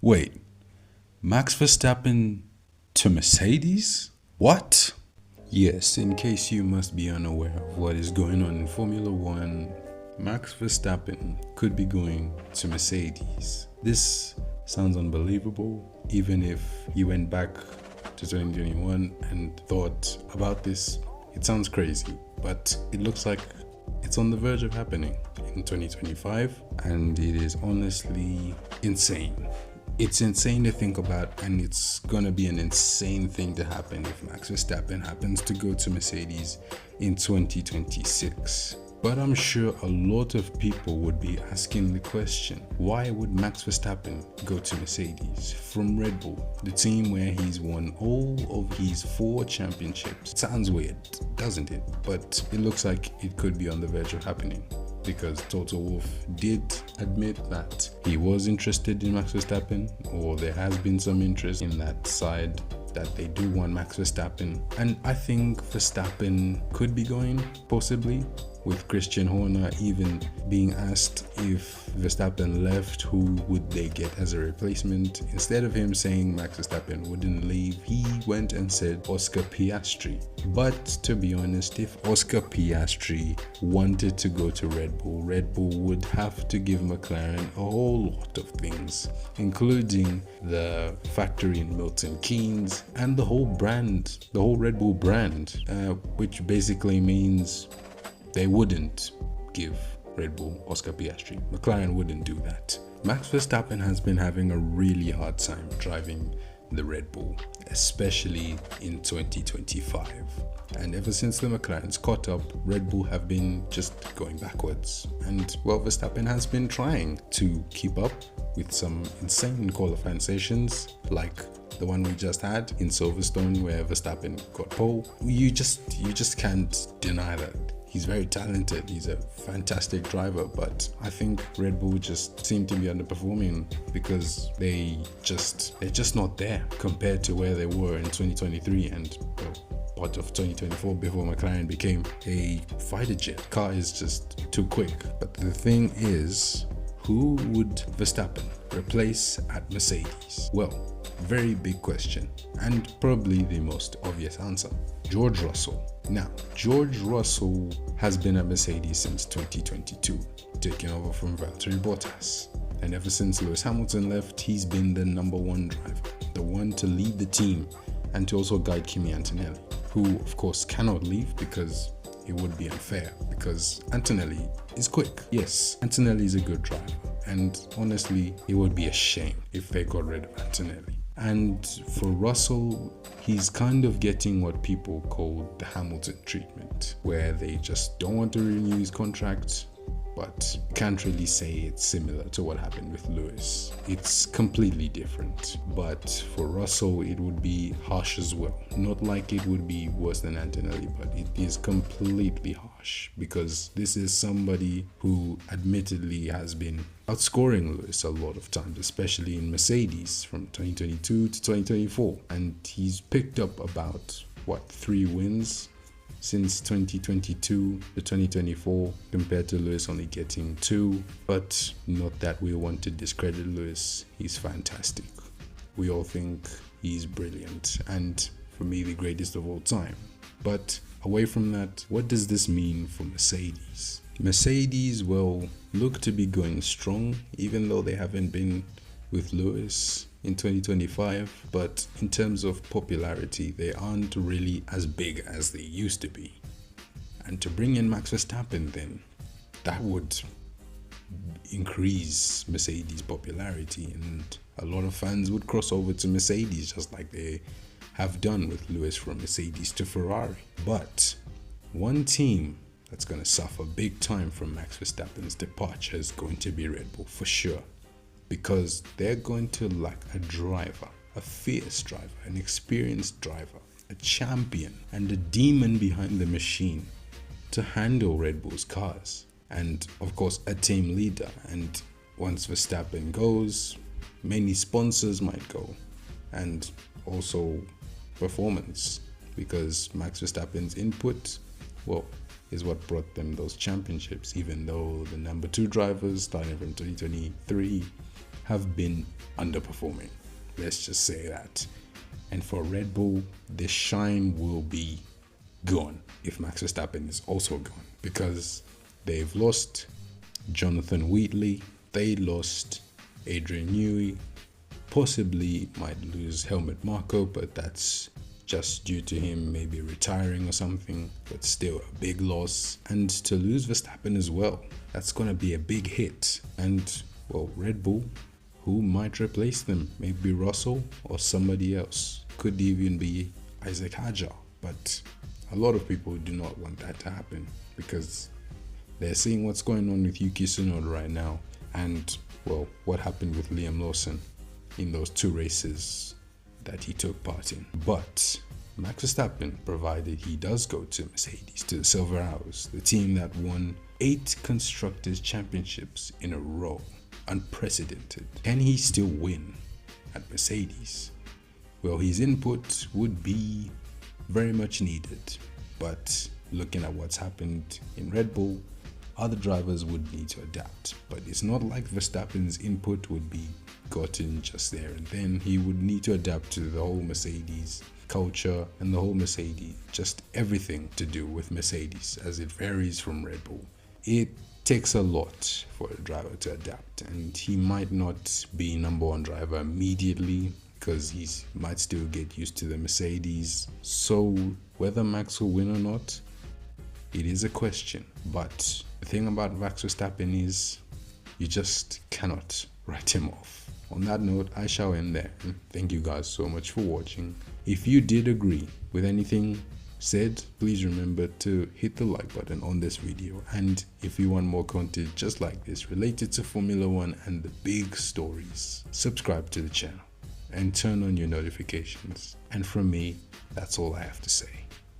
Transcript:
Wait, Max Verstappen to Mercedes? What? Yes, in case you must be unaware of what is going on in Formula One, Max Verstappen could be going to Mercedes. This sounds unbelievable, even if you went back to 2021 and thought about this. It sounds crazy, but it looks like it's on the verge of happening in 2025, and it is honestly insane. It's insane to think about, and it's gonna be an insane thing to happen if Max Verstappen happens to go to Mercedes in 2026. But I'm sure a lot of people would be asking the question, why would Max Verstappen go to Mercedes from Red Bull, the team where he's won all of his 4 championships? It sounds weird, doesn't it? But it looks like it could be on the verge of happening, because Toto Wolff did admit that he was interested in Max Verstappen, or there has been some interest in that side, that they do want Max Verstappen. And I think Verstappen could be going, possibly, with Christian Horner even being asked if Verstappen left, who would they get as a replacement. Instead of him saying Max Verstappen wouldn't leave, he went and said Oscar Piastri. But to be honest, if Oscar Piastri wanted to go to Red Bull would have to give McLaren a whole lot of things, including the factory in Milton Keynes and the whole brand, the whole Red Bull brand, which basically means they wouldn't give Red Bull Oscar Piastri. McLaren wouldn't do that. Max Verstappen has been having a really hard time driving the Red Bull, especially in 2025. And ever since the McLarens caught up, Red Bull have been just going backwards. And well, Verstappen has been trying to keep up with some insane qualifying sessions, like the one we just had in Silverstone where Verstappen got pole. You just can't deny that. He's very talented, he's a fantastic driver, but I think Red Bull just seem to be underperforming because they're just not there compared to where they were in 2023 and part of 2024 before McLaren became a fighter jet. Car is just too quick. But the thing is, who would Verstappen replace at Mercedes? Well, very big question, and probably the most obvious answer: George Russell. Now, George Russell has been at Mercedes since 2022, taking over from Valtteri Bottas. And ever since Lewis Hamilton left, he's been the #1 driver, the one to lead the team and to also guide Kimi Antonelli, who of course cannot leave because it would be unfair, because Antonelli is quick. Yes, Antonelli is a good driver, and honestly, it would be a shame if they got rid of Antonelli. And for Russell, he's kind of getting what people call the Hamilton treatment, where they just don't want to renew his contract, but can't really say it's similar to what happened with Lewis. It's completely different, but for Russell it would be harsh as well. Not like it would be worse than Antonelli, but it is completely harsh, because this is somebody who admittedly has been outscoring Lewis a lot of times, especially in Mercedes from 2022 to 2024, and he's picked up about 3 wins since 2022 to 2024, compared to Lewis only getting 2. But not that we want to discredit Lewis, he's fantastic. We all think he's brilliant, and for me the greatest of all time. But away from that, what does this mean for Mercedes? Mercedes will look to be going strong, even though they haven't been with Lewis in 2025, but in terms of popularity, they aren't really as big as they used to be. And to bring in Max Verstappen, then that would increase Mercedes' popularity, and a lot of fans would cross over to Mercedes, just like they have done with Lewis from Mercedes to Ferrari. But one team that's going to suffer big time from Max Verstappen's departure is going to be Red Bull, for sure, because they're going to lack a driver, a fierce driver, an experienced driver, a champion, and a demon behind the machine to handle Red Bull's cars. And of course, a team leader. And once Verstappen goes, many sponsors might go, and also performance, because Max Verstappen's input, well, is what brought them those championships, even though the #2 drivers starting from 2023 have been underperforming. Let's just say that. And for Red Bull, the shine will be gone if Max Verstappen is also gone, because they've lost Jonathan Wheatley, they lost Adrian Newey, possibly might lose Helmut Marko, but that's just due to him maybe retiring or something, but still a big loss. And to lose Verstappen as well, that's going to be a big hit. And well, Red Bull, who might replace them? Maybe Russell or somebody else. Could even be Isaac Hadjar, but a lot of people do not want that to happen because they're seeing what's going on with Yuki Tsunoda right now, and well, what happened with Liam Lawson in those 2 races that he took part in. But Max Verstappen, provided he does go to Mercedes, to the Silver Hours, the team that won 8 Constructors' Championships in a row, unprecedented, can he still win at Mercedes? Well, his input would be very much needed, but looking at what's happened in Red Bull, other drivers would need to adapt. But it's not like Verstappen's input would be gotten just there and then. He would need to adapt to the whole Mercedes culture and the whole Mercedes, just everything to do with Mercedes, as it varies from Red Bull. It takes a lot for a driver to adapt, and he might not be number 1 driver immediately because he might still get used to the Mercedes. So whether Max will win or not, it is a question. But the thing about Max Verstappen is you just cannot write him off. On that note, I shall end there. Thank you guys so much for watching. If you did agree with anything said, please remember to hit the like button on this video. And if you want more content just like this related to Formula 1 and the big stories, subscribe to the channel and turn on your notifications. And from me, that's all I have to say.